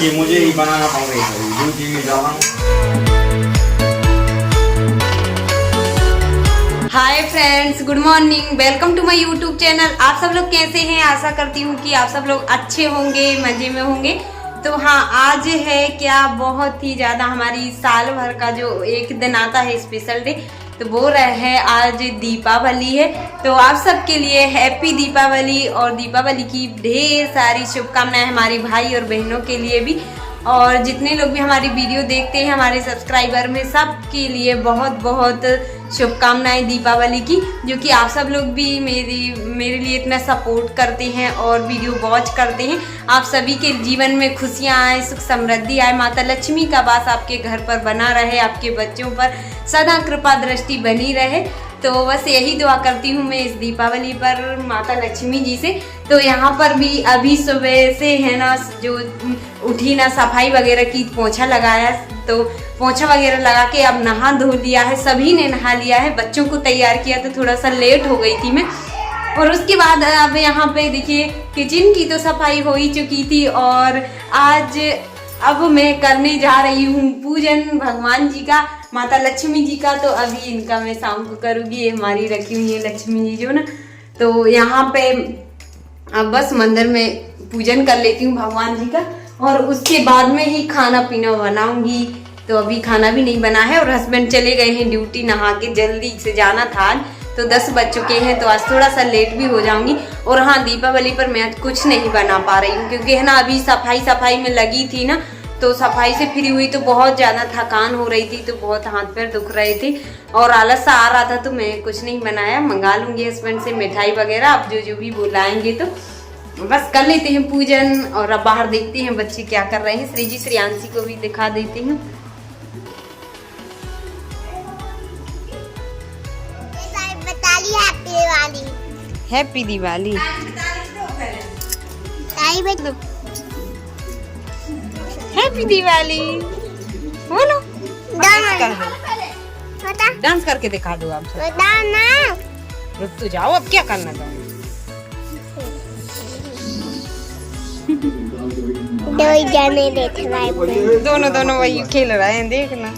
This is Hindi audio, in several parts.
लीजिए, मुझे ही बनाना पड़ेगा, ड्यूटी में जा रहा हूँ। Hi friends, good morning, welcome to my YouTube channel. आप सब लोग कैसे हैं? आशा करती हूँ कि आप सब लोग अच्छे होंगे, मजे में होंगे। तो हाँ, आज है क्या बहुत ही ज़्यादा हमारी साल भर का जो एक दिन आता है स्पेशल डे, तो वो है आज दीपावली है। तो आप सबके लिए हैप्पी दीपावली और दीपावली की ढेर सारी शुभकामनाएं हमारे भाई और बहनों के लिए भी, और जितने लोग भी हमारी वीडियो देखते हैं हमारे सब्सक्राइबर में, सबके लिए बहुत बहुत शुभकामनाएं दीपावली की। जो कि आप सब लोग भी मेरे लिए इतना सपोर्ट करते हैं और वीडियो वॉच करते हैं। आप सभी के जीवन में खुशियां आए, सुख समृद्धि आए, माता लक्ष्मी का वास आपके घर पर बना रहे, आपके बच्चों पर सदा कृपा दृष्टि बनी रहे। तो बस यही दुआ करती हूँ मैं इस दीपावली पर माता लक्ष्मी जी से। तो यहाँ पर भी अभी सुबह से है ना, जो उठी ना, सफाई वगैरह की, पोछा लगाया, तो पोछा वगैरह लगा के अब नहा धो लिया है, सभी ने नहा लिया है, बच्चों को तैयार किया, तो थोड़ा सा लेट हो गई थी मैं। और उसके बाद अब यहाँ पे देखिए किचन की तो सफाई हो ही चुकी थी, और आज अब मैं करने जा रही हूँ पूजन भगवान जी का, माता लक्ष्मी जी का। तो अभी इनका मैं शाम को करूँगी। ये हमारी रखी हुई है लक्ष्मी जी जो ना, तो यहाँ पे अब बस मंदिर में पूजन कर लेती हूँ भगवान जी का, और उसके बाद में ही खाना पीना बनाऊंगी। तो अभी खाना भी नहीं बना है, और हस्बैंड चले गए हैं ड्यूटी, नहा के जल्दी से जाना था आज, तो 10 बज चुके हैं, तो आज थोड़ा सा लेट भी हो जाऊंगी। और हाँ, दीपावली पर मैं आज कुछ नहीं बना पा रही हूँ, क्योंकि है ना अभी सफाई में लगी थी ना, तो सफाई से फ्री हुई तो बहुत ज़्यादा थकान हो रही थी, तो बहुत हाथ पैर दुख रहे थे और आलस सा आ रहा था, तो मैं कुछ नहीं बनाया। मंगा लूँगी हस्बैंड से मिठाई वगैरह, आप जो भी बुलाएंगे। तो बस कर लेते हैं पूजन, और अब बाहर देखते हैं बच्चे क्या कर रहे हैं। श्रीजी श्रेयांशी को भी दिखा देती हूँ। हैप्पी दिवाली। हैप्पी दिवाली बोलो, डांस करके दिखा दो आप सब। रुक तो जाओ, अब क्या करना था? दोनों वही खेल रहे हैं, देखना।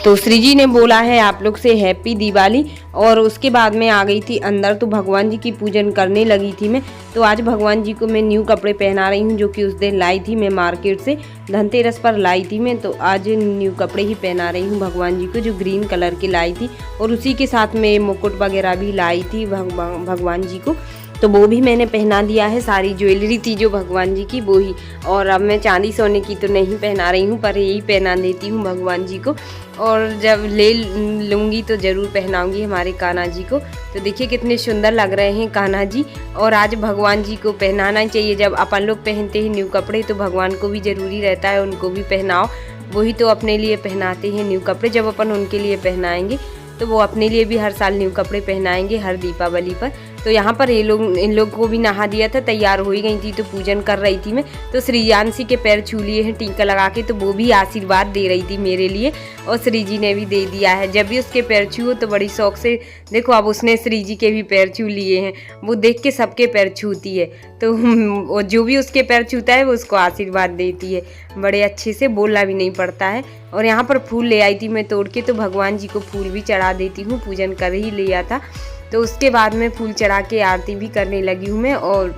तो श्री जी ने बोला है आप लोग से हैप्पी दिवाली, और उसके बाद में आ गई थी अंदर, तो भगवान जी की पूजन करने लगी थी मैं। तो आज भगवान जी को मैं न्यू कपड़े पहना रही हूँ, जो कि उस दिन लाई थी मैं मार्केट से, धनतेरस पर लाई थी मैं। तो आज न्यू कपड़े ही पहना रही हूँ भगवान जी को, जो ग्रीन कलर की लाई थी, और उसी के साथ में मुकुट वगैरह भी लाई थी भगवान जी को, तो वो भी मैंने पहना दिया है। सारी ज्वेलरी थी जो भगवान जी की, वो ही। और अब मैं चांदी सोने की तो नहीं पहना रही हूँ, पर यही पहना देती हूँ भगवान जी को, और जब ले लूँगी तो ज़रूर पहनाऊँगी हमारे कान्हा जी को। तो देखिए कितने सुंदर लग रहे हैं कान्हा जी, और आज भगवान जी को पहनाना चाहिए। जब अपन लोग पहनते हैं न्यू कपड़े, तो भगवान को भी ज़रूरी रहता है उनको भी पहनाओ। वही तो अपने लिए पहनाते हैं न्यू कपड़े, जब अपन उनके लिए पहनाएंगे तो वो अपने लिए भी हर साल न्यू कपड़े पहनाएंगे हर दीपावली पर। तो यहाँ पर इन लोग को भी नहा दिया था, तैयार हो ही गई थी, तो पूजन कर रही थी मैं। तो श्रीयांशी के पैर छू लिए हैं टीका लगा के, तो वो भी आशीर्वाद दे रही थी मेरे लिए, और श्री जी ने भी दे दिया है। जब भी उसके पैर छुओ तो बड़ी शौक से, देखो अब उसने श्री जी के भी पैर छू लिए हैं, वो देख के सबके पैर छूती है, तो जो भी उसके पैर छूता है वो उसको आशीर्वाद देती है। बड़े अच्छे से, बोलना भी नहीं पड़ता है। और यहाँ पर फूल ले आई थी मैं तोड़ के, तो भगवान जी को फूल भी चढ़ा देती हूँ, पूजन कर ही लिया था। तो उसके बाद में फूल चढ़ा के आरती भी करने लगी हूँ मैं और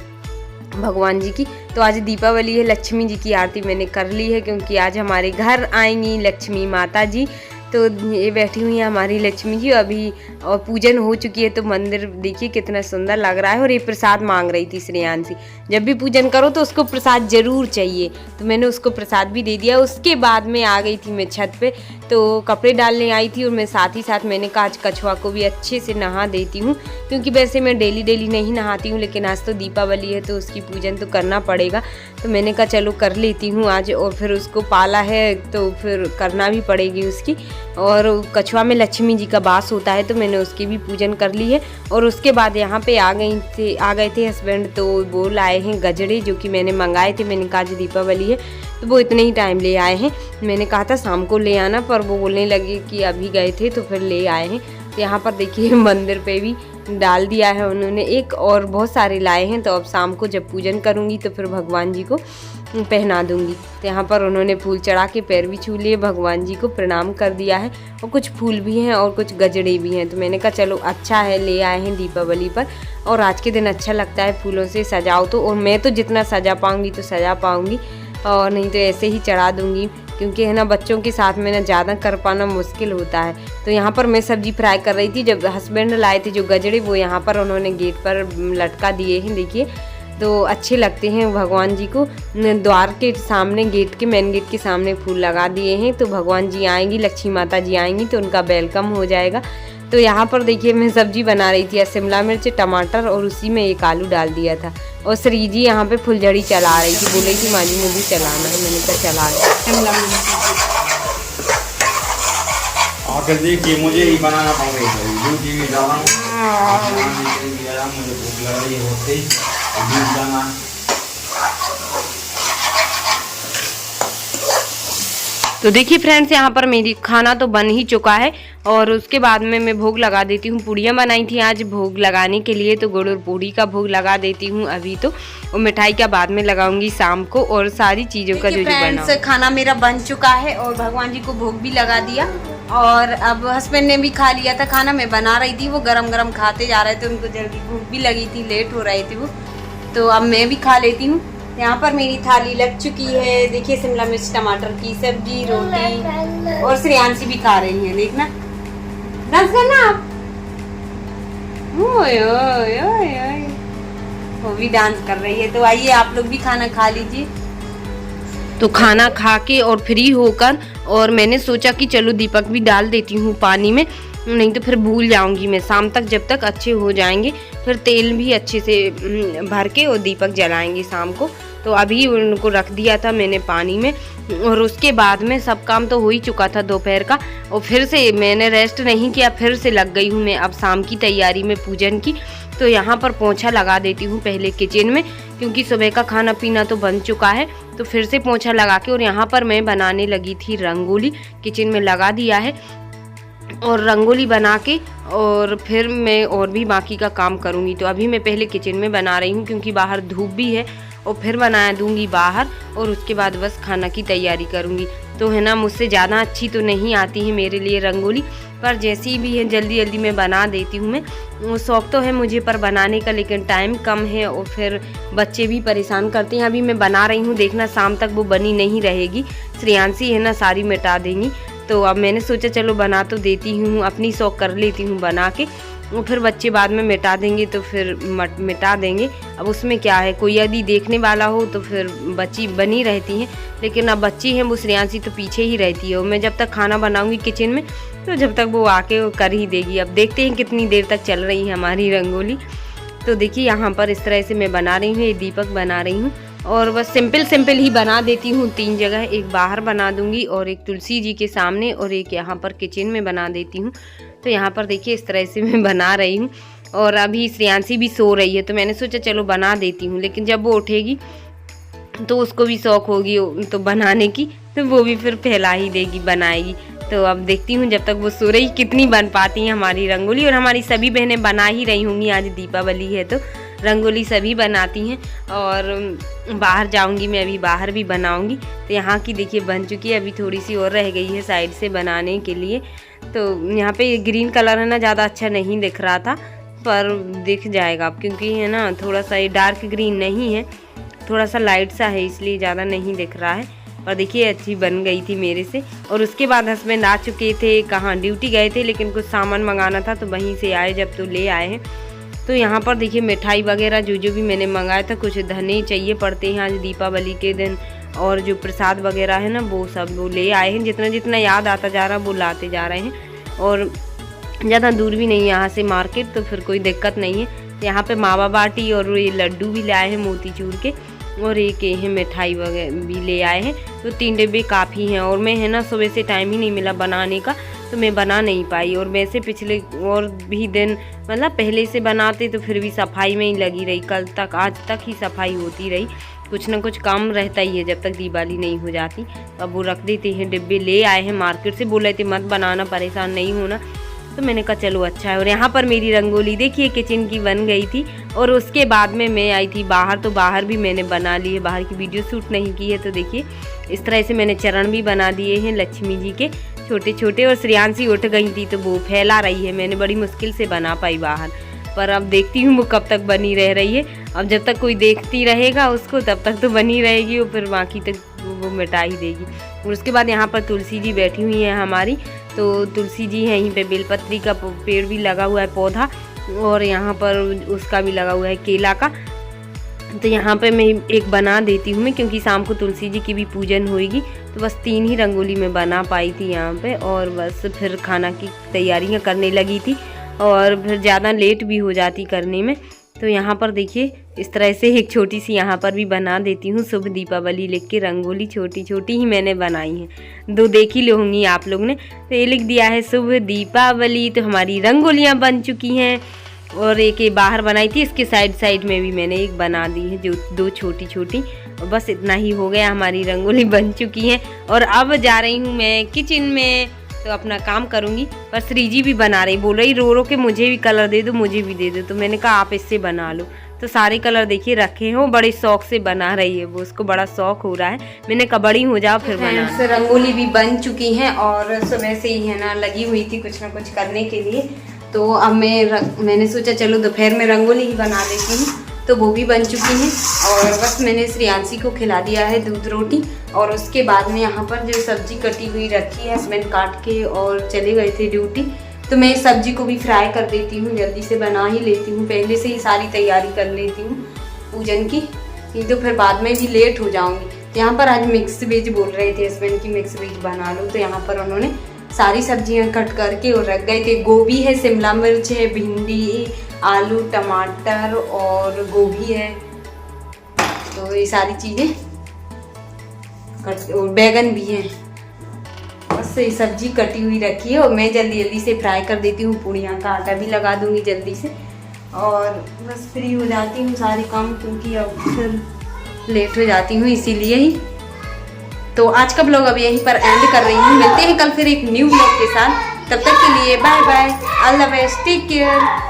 भगवान जी की। तो आज दीपावली है, लक्ष्मी जी की आरती मैंने कर ली है, क्योंकि आज हमारे घर आएंगी लक्ष्मी माता जी। तो ये बैठी हुई है हमारी लक्ष्मी जी अभी, और पूजन हो चुकी है। तो मंदिर देखिए कितना सुंदर लग रहा है। और ये प्रसाद मांग रही थी श्रेयांशी, जब भी पूजन करो तो उसको प्रसाद जरूर चाहिए, तो मैंने उसको प्रसाद भी दे दिया। उसके बाद में आ गई थी मैं छत पे, तो कपड़े डालने आई थी, और मैं साथ ही साथ मैंने कहा आज कछुआ को भी अच्छे से नहा देती हूँ, क्योंकि वैसे मैं डेली नहीं नहाती हूँ, लेकिन आज तो दीपावली है तो उसकी पूजन तो करना पड़ेगा। तो मैंने कहा चलो कर लेती हूँ आज, और फिर उसको पाला है तो फिर करना भी पड़ेगी उसकी। और कछुआ में लक्ष्मी जी का वास होता है, तो मैंने उसकी भी पूजन कर ली है। और उसके बाद यहाँ पे आ गए थे हस्बैंड, तो वो लाए हैं गजरे, जो कि मैंने मंगाए थे। मैंने कहा आज दीपावली है, तो वो इतने ही टाइम ले आए हैं। मैंने कहा था शाम को ले आना, पर वो बोलने लगे कि अभी गए थे तो फिर ले आए हैं। तो यहाँ पर देखिए मंदिर पे भी डाल दिया है उन्होंने एक, और बहुत सारे लाए हैं। तो अब शाम को जब पूजन करूँगी तो फिर भगवान जी को पहना दूंगी। तो यहाँ पर उन्होंने फूल चढ़ा के पैर भी छू लिए, भगवान जी को प्रणाम कर दिया है, और कुछ फूल भी हैं और कुछ गजरे भी हैं। तो मैंने कहा चलो अच्छा है, ले आए हैं दीपावली पर, और आज के दिन अच्छा लगता है फूलों से सजाओ तो। और मैं तो जितना सजा पाऊँगी तो सजा पाऊँगी, और नहीं तो ऐसे ही चढ़ा दूँगी, क्योंकि है ना बच्चों के साथ में ना ज़्यादा कर पाना मुश्किल होता है। तो यहाँ पर मैं सब्जी फ्राई कर रही थी, जब हस्बैंड लाए थे जो गजरे, वो यहाँ पर उन्होंने गेट पर लटका दिए हैं, देखिए। तो अच्छे लगते हैं भगवान जी को। द्वार के सामने, गेट के मेन गेट के सामने फूल लगा दिए हैं। तो भगवान जी आएंगी, लक्ष्मी माता जी आएंगी तो उनका वेलकम हो जाएगा। तो यहाँ पर देखिए मैं सब्जी बना रही थी, शिमला मिर्च, टमाटर, और उसी में एक आलू डाल दिया था। और श्री जी यहाँ पे फुलझड़ी चला रही थी, बोले कि माँ जी मुझे चलाना है, मैंने कहा चला शिमला मिर्च। आकर देखिए मुझे ही बनाना पड़ेगा, दूध भी जा रहा हूँ, मुझे भूख लग रही है, होते ही दूध जाना। तो देखिए फ्रेंड्स, यहाँ पर मेरी खाना तो बन ही चुका है, और उसके बाद में मैं भोग लगा देती हूँ। पूड़ियाँ बनाई थी आज भोग लगाने के लिए, तो गुड़ और पूड़ी का भोग लगा देती हूँ अभी तो, और मिठाई का बाद में लगाऊंगी शाम को, और सारी चीज़ों का जो बना। खाना मेरा बन चुका है, और भगवान जी को भोग भी लगा दिया, और अब हस्बैंड ने भी खा लिया था खाना। मैं बना रही थी, वो गरम गरम खाते जा रहे थे, उनको जल्दी भूख भी लगी थी, लेट हो रहे थे वो। तो अब मैं भी खा लेती हूँ। यहाँ पर मेरी थाली लग चुकी है, देखिए शिमला मिर्च टमाटर की सब्जी, रोटी, और श्रेयांशी भी खा रही है। देखना, डांस करना आप, ओए ओए ओए ओए, वो भी डांस कर रही है। तो आइए आप लोग भी खाना खा लीजिए। तो खाना खा के और फ्री होकर, और मैंने सोचा कि चलो दीपक भी डाल देती हूँ पानी में, नहीं तो फिर भूल जाऊंगी मैं शाम तक, जब तक अच्छे हो जाएंगे फिर तेल भी अच्छे से भर के और दीपक जलाएंगे शाम को। तो अभी उनको रख दिया था मैंने पानी में, और उसके बाद में सब काम तो हो ही चुका था दोपहर का, और फिर से मैंने रेस्ट नहीं किया, फिर से लग गई हूँ मैं अब शाम की तैयारी में पूजन की। तो यहाँ पर पोंछा लगा देती हूँ पहले किचन में, क्योंकि सुबह का खाना पीना तो बन चुका है। तो फिर से पोंछा लगा के, और यहाँ पर मैं बनाने लगी थी रंगोली, किचन में लगा दिया है, और रंगोली बना के और फिर मैं और भी बाकी का काम करूँगी। तो अभी मैं पहले किचन में बना रही हूँ, क्योंकि बाहर धूप भी है, और फिर बना दूँगी बाहर, और उसके बाद बस खाना की तैयारी करूँगी। तो है ना, मुझसे ज़्यादा अच्छी तो नहीं आती है मेरे लिए रंगोली, पर जैसी भी है जल्दी जल्दी मैं बना देती हूँ मैं। शौक़ तो है मुझे पर बनाने का, लेकिन टाइम कम है, और फिर बच्चे भी परेशान करते हैं। अभी मैं बना रही हूँ, देखना शाम तक वो बनी नहीं रहेगी, श्रेयांशी है ना सारी मिटा देंगी। तो अब मैंने सोचा चलो बना तो देती हूँ, अपनी शौक़ कर लेती हूँ बना के, और फिर बच्चे बाद में मिटा देंगे तो फिर मिटा देंगे। अब उसमें क्या है, कोई यदि देखने वाला हो तो फिर बच्ची बनी रहती हैं, लेकिन अब बच्ची हैं वो श्रेयांशी तो पीछे ही रहती है, और मैं जब तक खाना बनाऊंगी किचन में तो जब तक वो आके वो कर ही देगी। अब देखते हैं कितनी देर तक चल रही है हमारी रंगोली। तो देखिए यहाँ पर इस तरह से मैं बना रही हूँ, ये दीपक बना रही हूँ, और बस सिंपल ही बना देती हूँ 3 जगह, एक बाहर बना दूंगी, और एक तुलसी जी के सामने, और एक यहाँ पर किचन में बना देती हूँ। तो यहाँ पर देखिए इस तरह से मैं बना रही हूँ, और अभी श्रेयांशी भी सो रही है, तो मैंने सोचा चलो बना देती हूँ, लेकिन जब वो उठेगी तो उसको भी शौक़ होगी तो बनाने की, तो वो भी फिर फैला ही देगी, बनाएगी। तो अब देखती हूँ जब तक वो सो रही कितनी बन पाती हैं हमारी रंगोली, और हमारी सभी बहनें बना ही रही होंगी, आज दीपावली है तो रंगोली सभी बनाती हैं। और बाहर जाऊंगी मैं, अभी बाहर भी बनाऊंगी। तो यहाँ की देखिए बन चुकी है, अभी थोड़ी सी और रह गई है साइड से बनाने के लिए। तो यहाँ पे ग्रीन कलर है ना, ज़्यादा अच्छा नहीं दिख रहा था, पर दिख जाएगा अब, क्योंकि है ना थोड़ा सा ये डार्क ग्रीन नहीं है, थोड़ा सा लाइट सा है, इसलिए ज़्यादा नहीं दिख रहा है। और देखिए अच्छी बन गई थी मेरे से। और उसके बाद हस्बैंड आ चुके थे, कहाँ ड्यूटी गए थे, लेकिन कुछ सामान मंगाना था तो वहीं से आए जब, तो ले आए हैं। तो यहाँ पर देखिए मिठाई वगैरह जो भी मैंने मंगाया था, कुछ धने चाहिए पड़ते हैं आज दीपावली के दिन, और जो प्रसाद वगैरह है ना वो सब वो ले आए हैं, जितना जितना याद आता जा रहा है वो लाते जा रहे हैं। और ज़्यादा दूर भी नहीं है यहाँ से मार्केट, तो फिर कोई दिक्कत नहीं है। यहाँ पे मावा बाटी और ये लड्डू भी लाए हैं मोतीचूर के, और एक ये मिठाई वगैरह भी ले आए हैं। तो 3 डिब्बे काफ़ी हैं, और मैं है ना सुबह से टाइम ही नहीं मिला बनाने का, तो मैं बना नहीं पाई। और वैसे पिछले और भी दिन मतलब पहले से बनाते तो फिर भी सफाई में ही लगी रही, कल तक आज तक ही सफाई होती रही, कुछ ना कुछ काम रहता ही है जब तक दिवाली नहीं हो जाती। तो अब वो रख देते हैं, डिब्बे ले आए हैं मार्केट से, बोल रहे थे मत बनाना, परेशान नहीं होना, तो मैंने कहा चलो अच्छा है। और यहाँ पर मेरी रंगोली देखिए किचन की बन गई थी। और उसके बाद में मैं आई थी बाहर, तो बाहर भी मैंने बना ली है, बाहर की वीडियो शूट नहीं की है। तो देखिए इस तरह से मैंने चरण भी बना दिए हैं लक्ष्मी जी के छोटे छोटे। और श्रेयांशी उठ गई थी तो वो फैला रही है, मैंने बड़ी मुश्किल से बना पाई बाहर, पर अब देखती हूँ वो कब तक बनी रह रही है। अब जब तक कोई देखती रहेगा उसको तब तक तो बनी रहेगी, और फिर बाकी तक वो मिटा ही देगी। और उसके बाद यहाँ पर तुलसी जी बैठी हुई हैं हमारी, तो तुलसी जी है यहीं पे बेलपत्री का पेड़ भी लगा हुआ है पौधा, और यहाँ पर उसका भी लगा हुआ है केला का। तो यहाँ पे मैं एक बना देती हूँ मैं, क्योंकि शाम को तुलसी जी की भी पूजन होएगी। तो बस 3 ही रंगोली में बना पाई थी यहाँ पे, और बस फिर खाना की तैयारियाँ करने लगी थी, और फिर ज़्यादा लेट भी हो जाती करने में। तो यहाँ पर देखिए इस तरह से एक छोटी सी यहाँ पर भी बना देती हूँ, शुभ दीपावली लिख के रंगोली छोटी छोटी ही मैंने बनाई है। 2 देख ही होंगी आप लोग ने। तो ये लिख दिया है शुभ दीपावली। तो हमारी रंगोलियाँ बन चुकी हैं, और एक ये बाहर बनाई थी, इसके साइड में भी मैंने एक बना दी है, जो 2 छोटी छोटी। और बस इतना ही हो गया, हमारी रंगोली बन चुकी है। और अब जा रही हूँ मैं किचन में, तो अपना काम करूँगी। पर श्री जी भी बना रही, बोल रही रो रो के मुझे भी कलर दे दो, मुझे भी दे दो। तो मैंने कहा आप इससे बना लो। तो सारे कलर देखिए रखे हो, बड़े शौक से बना रही है वो, उसको बड़ा शौक हो रहा है। मैंने कहा बड़ी हो जाओ फिर बना। रंगोली भी बन चुकी हैं, और सुबह से ही है ना लगी हुई थी कुछ ना कुछ करने के लिए। तो अब मैंने सोचा चलो दोपहर में रंगोली ही बना देती हूँ, तो वो भी बन चुकी हैं। और बस मैंने श्रेयांशी को खिला दिया है दूध रोटी। और उसके बाद में यहाँ पर जो सब्जी कटी हुई रखी है, हस्बैंड काट के और चले गए थे ड्यूटी, तो मैं सब्जी को भी फ्राई कर देती हूँ, जल्दी से बना ही लेती हूँ, पहले से ही सारी तैयारी कर लेती हूँ पूजन की, तो फिर बाद में भी लेट हो जाऊँगी। तो यहाँ पर आज मिक्स वेज बोल रहे थे हस्बैंड की, मिक्स वेज बना लो। तो यहाँ पर उन्होंने सारी सब्जियां कट करके और रख गए थे। गोभी है, शिमला मिर्च है, भिंडी, आलू, टमाटर और गोभी है, तो ये सारी चीज़ें कट, और बैगन भी है। बस ये सब्जी कटी हुई रखी है, और मैं जल्दी जल्दी से फ्राई कर देती हूँ। पूड़ियाँ का आटा भी लगा दूँगी जल्दी से, और बस फ्री हो जाती हूँ सारे काम, क्योंकि अब फिर लेट हो जाती हूँ इसीलिए ही। तो आज का ब्लॉग अब यहीं पर एंड कर रही हूँ। मिलते हैं कल फिर एक न्यू ब्लॉग के साथ, तब तक के लिए bye bye, all the best, take care.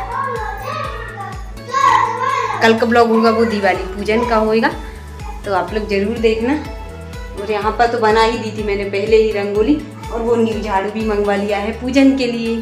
कल का ब्लॉग होगा वो दिवाली पूजन का होएगा, तो आप लोग जरूर देखना। और यहाँ पर तो बना ही दी थी मैंने पहले ही रंगोली, और वो न्यू झाड़ू भी मंगवा लिया है पूजन के लिए।